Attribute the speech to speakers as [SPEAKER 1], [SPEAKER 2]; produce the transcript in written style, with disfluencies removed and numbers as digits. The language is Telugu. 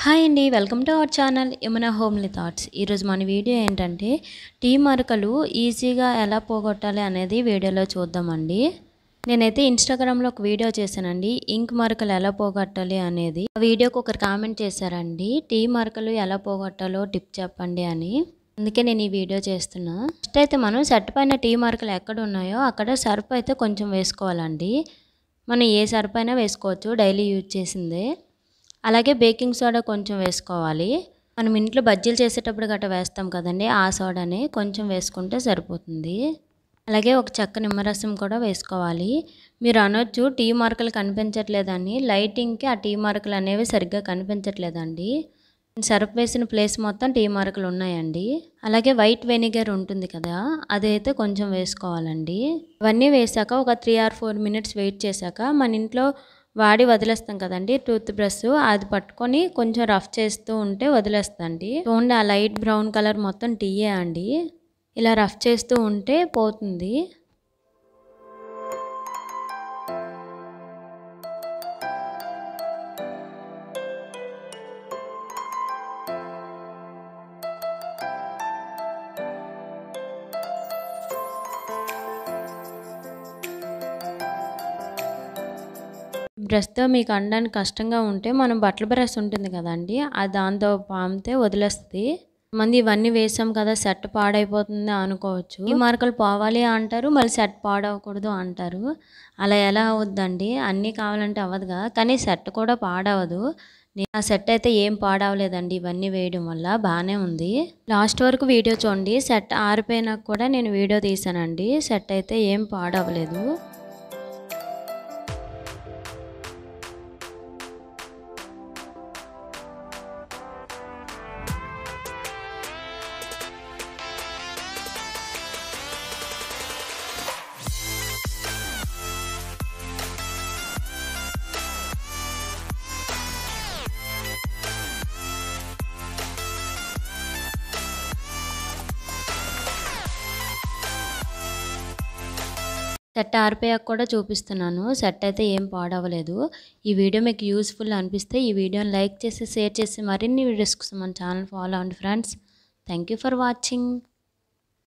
[SPEAKER 1] హాయ్ అండి, welcome to our channel Yamuna homely thoughts. ఈరోజు మన వీడియో ఏంటంటే టీ మరకలు ఈజీగా ఎలా పోగొట్టాలి అనేది వీడియోలో చూద్దామండి. నేనైతే ఇన్స్టాగ్రామ్లో ఒక వీడియో చేశానండి, ఇంక్ మరకలు ఎలా పోగొట్టాలి అనేది. ఆ వీడియోకి ఒకరు కామెంట్ చేశారండి, టీ మరకలు ఎలా పోగొట్టాలో టిప్ చెప్పండి అని. అందుకే నేను ఈ వీడియో చేస్తున్నా. ఫస్ట్ అయితే మనం సెట్ పైన టీ మరకలు ఎక్కడ ఉన్నాయో అక్కడ సర్ఫ్ అయితే కొంచెం వేసుకోవాలండి. మనం ఏ సర్ఫ్ అయినా వేసుకోవచ్చు, డైలీ యూజ్ చేసిందే. అలాగే బేకింగ్ సోడా కొంచెం వేసుకోవాలి. మనం ఇంట్లో బజ్జీలు చేసేటప్పుడు గట్రా వేస్తాం కదండి, ఆ సోడాని కొంచెం వేసుకుంటే సరిపోతుంది. అలాగే ఒక చెక్క నిమ్మరసం కూడా వేసుకోవాలి. మీరు అనొచ్చు టీ మరకలు కనిపించట్లేదని, లైటింగ్కి ఆ టీ మరకలు అనేవి సరిగ్గా కనిపించట్లేదండి. సర్ఫ్ వేసిన ప్లేస్ మొత్తం టీ మరకలు ఉన్నాయండి. అలాగే వైట్ వెనిగర్ ఉంటుంది కదా, అదైతే కొంచెం వేసుకోవాలండి. ఇవన్నీ వేసాక ఒక 3 or 4 minutes వెయిట్ చేశాక మన ఇంట్లో వాడి వదిలేస్తాం కదండి టూత్ బ్రష్, అది పట్టుకొని కొంచెం రఫ్ చేస్తూ ఉంటే వదిలేస్తండి. చూడండి, ఆ లైట్ బ్రౌన్ కలర్ మొత్తం టీయే అండి. ఇలా రఫ్ చేస్తూ ఉంటే పోతుంది. బ్రష్తో మీకు అనడానికి కష్టంగా ఉంటే మనం బట్టల బ్రష్ ఉంటుంది కదండి, అది దాంతో పామితే వదిలేస్తుంది. మంది ఇవన్నీ వేసాం కదా సెట్ పాడైపోతుంది అనుకోవచ్చు. ఈ మార్కలు పోవాలి అంటారు, మళ్ళీ సెట్ పాడవకూడదు అంటారు. అలా ఎలా అవుద్దండి, అన్నీ కావాలంటే అవ్వదు కదా. కానీ సెట్ కూడా పాడవదు. ఆ సెట్ అయితే ఏం పాడవలేదండి, ఇవన్నీ వేయడం వల్ల బాగానే ఉంది. లాస్ట్ వరకు వీడియో చూడండి. సెట్ ఆరిపోయినాక కూడా నేను వీడియో తీసానండి, సెట్ అయితే ఏం పాడవలేదు. సెట్ ఆరిపోయాక కూడా చూపిస్తున్నాను. సెట్ అయితే ఏం పాడవలేదు. ఈ వీడియో మీకు యూస్ఫుల్ అనిపిస్తే ఈ వీడియోని లైక్ చేసి షేర్ చేసి మరిన్ని వీడియోస్ కోసం మన ఛానల్ ఫాలో అవ్వండి friends. Thank you for watching.